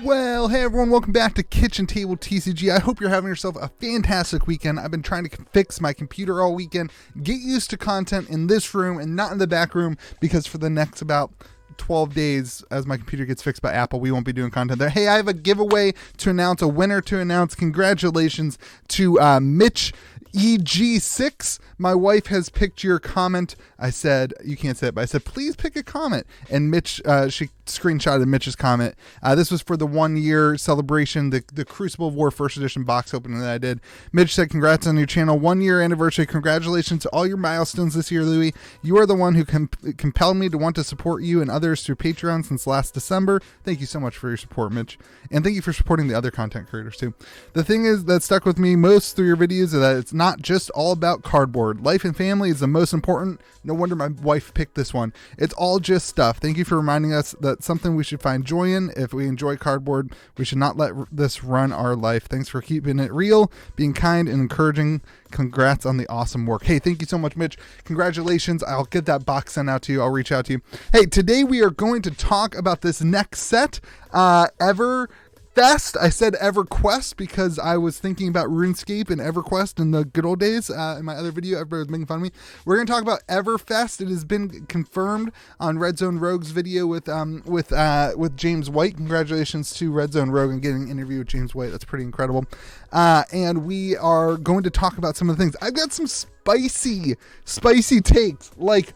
Well, hey everyone, welcome back to Kitchen Table TCG. I hope you're having yourself a fantastic weekend. I've been trying to fix my computer all weekend, get used to content in this room and not in the back room, because for the next about 12 days, as my computer gets fixed by Apple, we won't be doing content there. Hey, I have a giveaway to announce, a winner to announce. Congratulations to Mitch EG6. My wife has picked your comment. I said, you can't say it, but I said, please pick a comment. And Mitch, she screenshotted Mitch's comment. This was for the 1 year celebration, the Crucible of War first edition box opening that I did. Mitch said, congrats on your channel 1 year anniversary. Congratulations to all your milestones this year, Louie. You are the one who compelled me to want to support you and others through Patreon since last December. Thank you so much for your support, Mitch. And thank you for supporting the other content creators too. The thing is that stuck with me most through your videos is that it's not just all about cardboard. Life and family is the most important. No wonder my wife picked this one. It's all just stuff. Thank you for reminding us that something we should find joy in. If we enjoy cardboard, we should not let this run our life. Thanks for keeping it real, being kind and encouraging. Congrats on the awesome work. Hey, thank you so much, Mitch. Congratulations. I'll get that box sent out to you. I'll reach out to you. Hey, today we are going to talk about this next set, EVERFEST. I said EverQuest because I was thinking about RuneScape and EverQuest in the good old days. In my other video, everybody was making fun of me. We're going to talk about EverFest. It has been confirmed on Red Zone Rogue's video with James White. Congratulations to Red Zone Rogue and getting an interview with James White. That's pretty incredible. And we are going to talk about some of the things. I've got some spicy takes. Like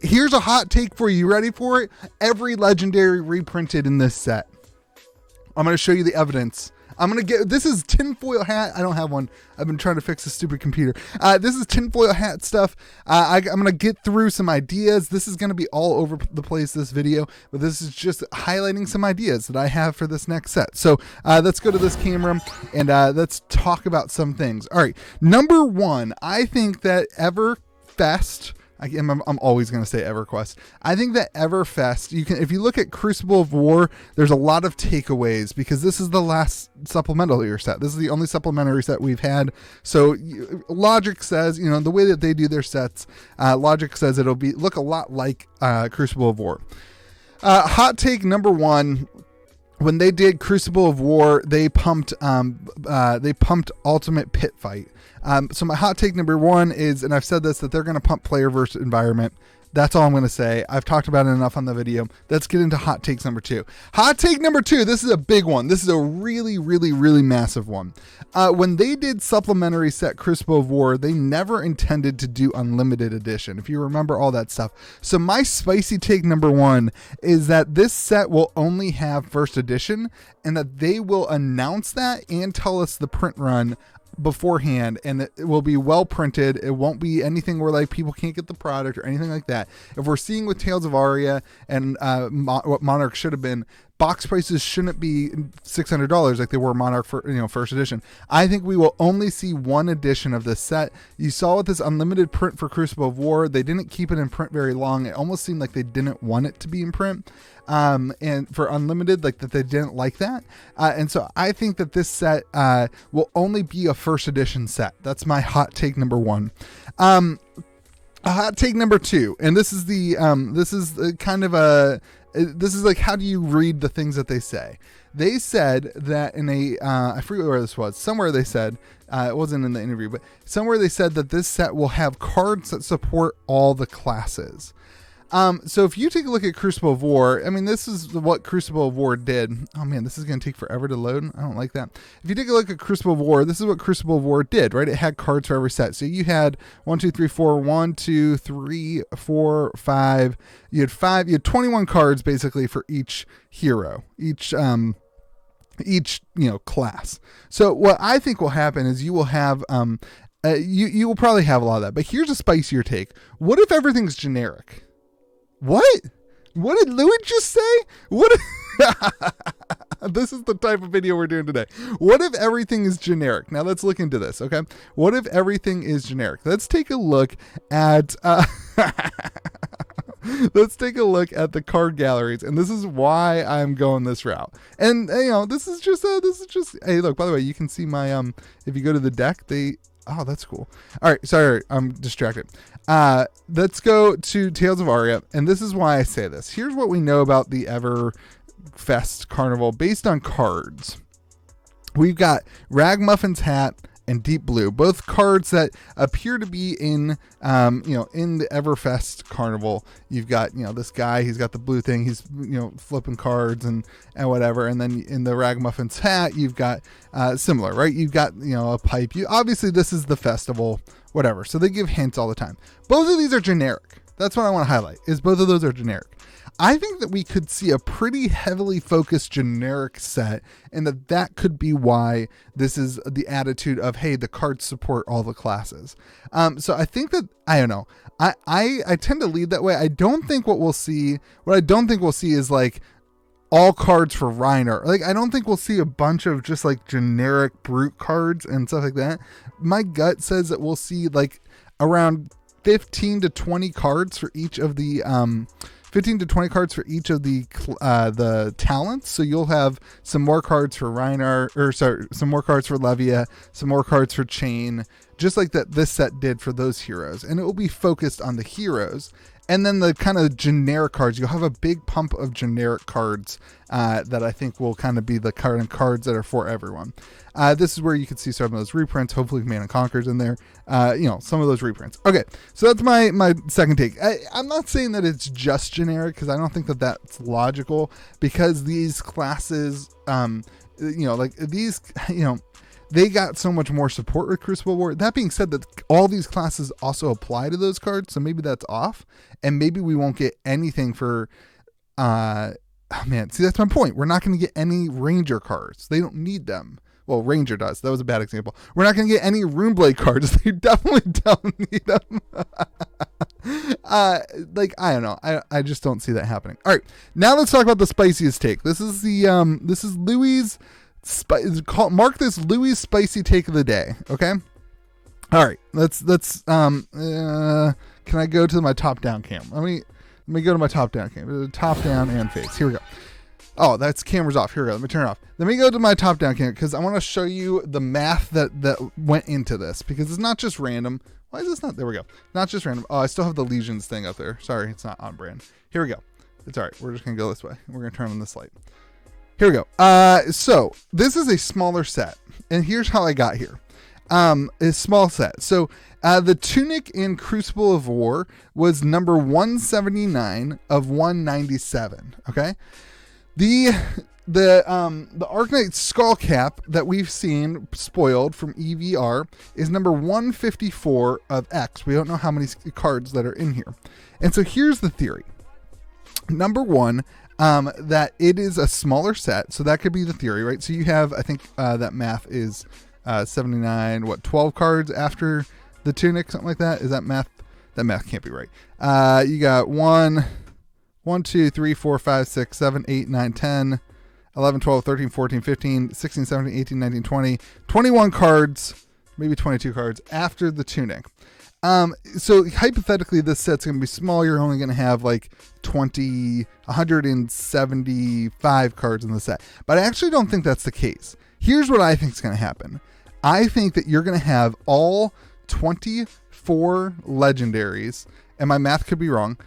here's a hot take for you. You ready for it? Every legendary reprinted in this set. I'm going to show you the evidence. This is tinfoil hat. I don't have one. I've been trying to fix this stupid computer. This is tinfoil hat stuff. I'm going to get through some ideas. This is going to be all over the place, this video, but this is just highlighting some ideas that I have for this next set. So let's go to this camera and let's talk about some things. All right. Number one, I think that EverFest, I'm always going to say EverQuest. I think that EverFest, if you look at Crucible of War, there's a lot of takeaways because this is the last supplemental year set. This is the only supplementary set we've had. So logic says, the way that they do their sets, logic says it'll look a lot like Crucible of War. Hot take number one. When they did Crucible of War, they pumped Ultimate Pit Fight. So my hot take number one is, and I've said this, that they're going to pump player versus environment. That's all I'm going to say. I've talked about it enough on the video. Let's get into hot takes number two. Hot take number two. This is a big one. This is a really, really, really massive one. When they did supplementary set Crucible of War, they never intended to do unlimited edition, if you remember all that stuff. So my spicy take number one is that this set will only have first edition, and that they will announce that and tell us the print run beforehand, and it will be well printed. It won't be anything where people can't get the product or anything like that. If we're seeing with Tales of Aria and what Monarch should have been, box prices shouldn't be $600 like they were Monarch for first edition. I think we will only see one edition of this set. You saw with this unlimited print for Crucible of War, they didn't keep it in print very long. It almost seemed like they didn't want it to be in print. And for unlimited, that they didn't like that. And so I think that this set will only be a first edition set. That's my hot take number one. Hot take number two, and this is like, how do you read the things that they say? They said that in I forget where this was, somewhere they said, it wasn't in the interview, but somewhere they said that this set will have cards that support all the classes. So if you take a look at Crucible of War, this is what Crucible of War did. Oh man, this is going to take forever to load. I don't like that. If you take a look at Crucible of War, this is what Crucible of War did, right? It had cards for every set. So you had 1, 2, 3, 4, 1, 2, 3, 4, 5. You had 21 cards basically for each hero, each class. So what I think will happen is you will have, you will probably have a lot of that, but here's a spicier take. What if everything's generic? What did Louis just say? This is the type of video we're doing today. What if everything is generic? Now let's look into this, okay? What if everything is generic? Let's take a look at the card galleries, and this is why I'm going this route. And this is just hey, look, by the way, you can see my if you go to the deck, oh, that's cool. All right, sorry, I'm distracted. Let's go to Tales of Aria, and this is why I say this. Here's what we know about the Fest Carnival based on cards. We've got Ragmuffin's hat and Deep Blue, both cards that appear to be in, in the EVERFEST Carnival. You've got, this guy, he's got the blue thing, he's, flipping cards and whatever. And then in the Ragmuffin's hat, you've got similar, right? You've got, a pipe. Obviously, this is the festival, whatever. So they give hints all the time. Both of these are generic. That's what I want to highlight, is both of those are generic. I think that we could see a pretty heavily focused generic set, and that could be why this is the attitude of, hey, the cards support all the classes. So I think that, I don't know, I tend to lead that way. I don't think what I don't think we'll see is like all cards for Reiner. Like, I don't think we'll see a bunch of just like generic brute cards and stuff like that. My gut says that we'll see like around 15 to 20 cards for each of the 15 to 20 cards for each of the talents. So you'll have some more cards for some more cards for Levia, some more cards for Chain, just like that this set did for those heroes. And it will be focused on the heroes. And then the kind of generic cards, you'll have a big pump of generic cards that I think will kind of be the cards that are for everyone. This is where you can see some of those reprints. Hopefully Command and Conquer's in there. Some of those reprints. Okay, so that's my second take. I'm not saying that it's just generic, because I don't think that that's logical, because these classes, they got so much more support with Crucible War. That being said, that all these classes also apply to those cards, so maybe that's off, and maybe we won't get anything for, see, that's my point. We're not going to get any Ranger cards. They don't need them. Well, Ranger does. That was a bad example. We're not going to get any Runeblade cards. They definitely don't need them. I don't know. I just don't see that happening. All right, now let's talk about the spiciest take. This is Louis'. Mark this Louis' spicy take of the day. Okay. All right. Let's. Can I go to my top down camera? Let me go to my top down camera. Top down and face. Here we go. Oh, that's camera's off. Here we go. Let me turn it off. Let me go to my top down camera, because I want to show you the math that went into this, because it's not just random. Why is this not? There we go. Not just random. Oh, I still have the Legions thing up there. Sorry, it's not on brand. Here we go. It's all right. We're just gonna go this way. We're gonna turn on this light. Here we go. So this is a smaller set, and here's how I got here. A small set. So the Tunic in Crucible of War was number 179 of 197. Okay. The Arknight Skullcap that we've seen spoiled from EVR is number 154 of X. We don't know how many cards that are in here. And so here's the theory. Number one, that it is a smaller set. So that could be the theory, right? So you have, I think that math is 79, 12 cards after the Tunic, something like that. Is that math? That math can't be right. You got 1, 2, 3, 4, 5, 6, 7, 8, 9, 10, 11, 12, 13, 14, 15, 16, 17, 18, 19, 20, 21 cards, maybe 22 cards after the Tunic. So hypothetically, this set's going to be small. You're only going to have like 175 cards in the set. But I actually don't think that's the case. Here's what I think is going to happen. I think that you're going to have all 24 legendaries, and my math could be wrong.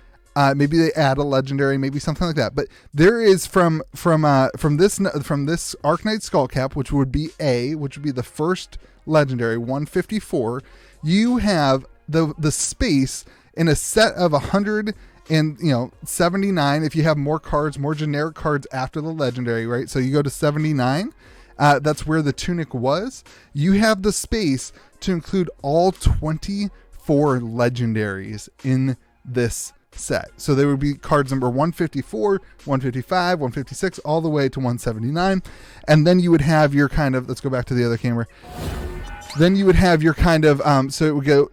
Maybe they add a legendary, maybe something like that. But there is from this Arknight Skullcap, which would be the first legendary, 154. You have the space in a set of 179. If you have more cards, more generic cards after the legendary, right? So you go to 79. That's where the Tunic was. You have the space to include all 24 legendaries in this set. So there would be cards number 154, 155, 156, all the way to 179. And then you would have your kind of, let's go back to the other camera. Then you would have your kind of, so it would go,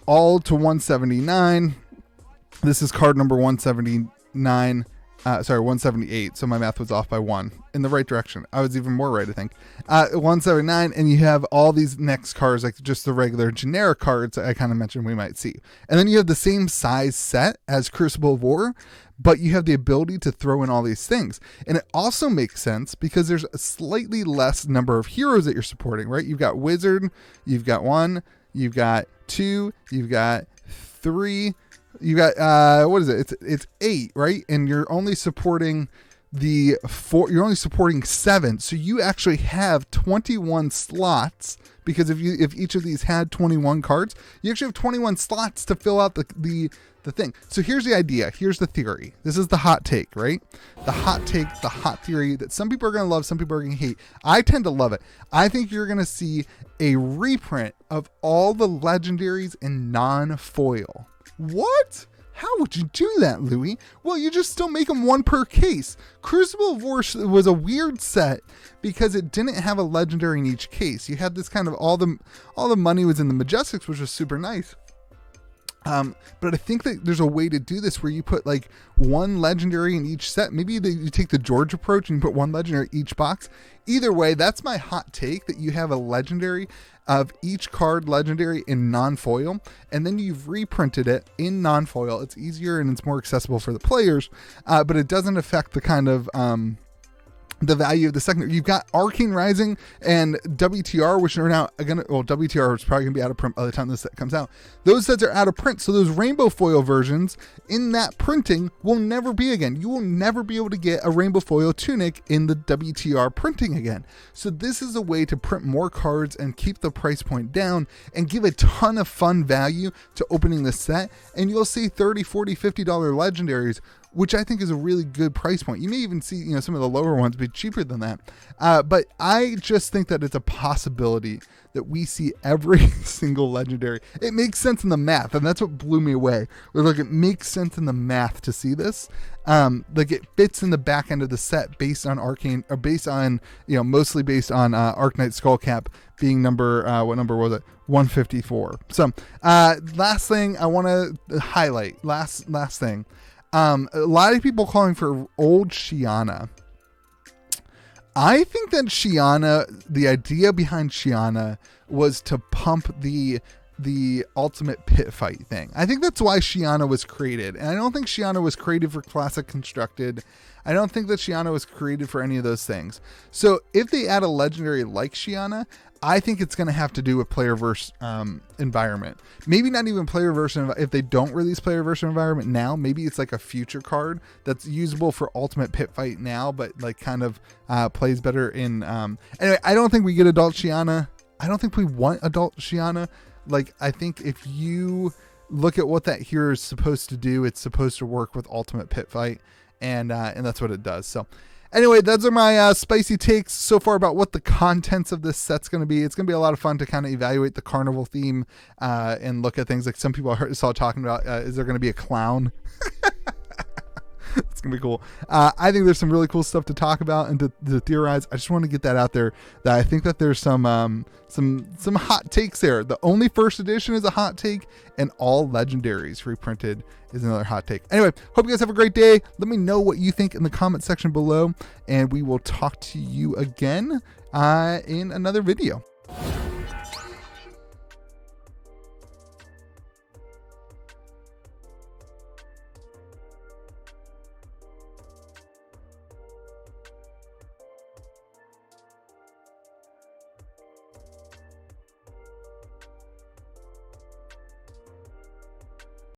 all to 179. This is card number 179. 178. So my math was off by one in the right direction. I was even more right, I think. 179, and you have all these next cards, like just the regular generic cards I kind of mentioned we might see. And then you have the same size set as Crucible of War, but you have the ability to throw in all these things. And it also makes sense because there's a slightly less number of heroes that you're supporting, right? You've got Wizard, you've got 1, you've got 2, you've got 3, you got what is it? It's 8, right? And you're only supporting you're only supporting 7, so you actually have 21 slots, because if each of these had 21 cards, you actually have 21 slots to fill out the thing. So here's the idea. Here's the theory. This is the hot take, right? The hot take, the hot theory that some people are going to love, some people are going to hate. I tend to love it. I think you're going to see a reprint of all the legendaries in non-foil. What? How would you do that, Louis? Well, you just still make them 1 per case. Crucible of War was a weird set because it didn't have a legendary in each case. You had this kind of all the money was in the Majestics, which was super nice. But I think that there's a way to do this where you put like 1 legendary in each set. Maybe you take the George approach and you put 1 legendary in each box. Either way, that's my hot take, that you have a legendary of each card legendary in non-foil, and then you've reprinted it in non-foil. It's easier and it's more accessible for the players, but it doesn't affect the kind of the value of the secondary. You've got Arcane Rising and WTR, which are now WTR is probably gonna be out of print by the time this set comes out. Those sets are out of print, so those rainbow foil versions in that printing will never be again. You will never be able to get a rainbow foil tunic in the WTR printing again. So this is a way to print more cards and keep the price point down and give a ton of fun value to opening the set, and you'll see $30, $40, $50 legendaries, which I think is a really good price point. You may even see, some of the lower ones be cheaper than that. But I just think that it's a possibility that we see every single legendary. It makes sense in the math, and that's what blew me away. It makes sense in the math to see this. It fits in the back end of the set based on Arcane, or based on, mostly based on Arknight Skullcap being number, what number was it? 154. So, last thing I want to highlight, last thing. A lot of people calling for old Shiana. I think that Shiana, the idea behind Shiana was to pump the ultimate pit fight thing. I think that's why Shiana was created. And I don't think Shiana was created for Classic Constructed. I don't think that Shiana was created for any of those things. So if they add a legendary like Shiana, I think it's going to have to do with player versus environment. Maybe not even player versus, if they don't release player versus environment now, maybe it's like a future card that's usable for ultimate pit fight now, but like kind of plays better in... Anyway, I don't think we get adult Shiana. I don't think we want adult Shiana. I think if you look at what that hero is supposed to do, it's supposed to work with ultimate pit fight, and that's what it does. So anyway, those are my spicy takes so far about what the contents of this set's going to be. It's going to be a lot of fun to kind of evaluate the carnival theme and look at things like some people I saw talking about, is there going to be a clown? It's gonna be cool. I think there's some really cool stuff to talk about and to theorize. I just want to get that out there, that I think that there's some hot takes there. The only first edition is a hot take, and all legendaries reprinted is another hot take. Anyway, hope you guys have a great day. Let me know what you think in the comment section below, and we will talk to you again in another video.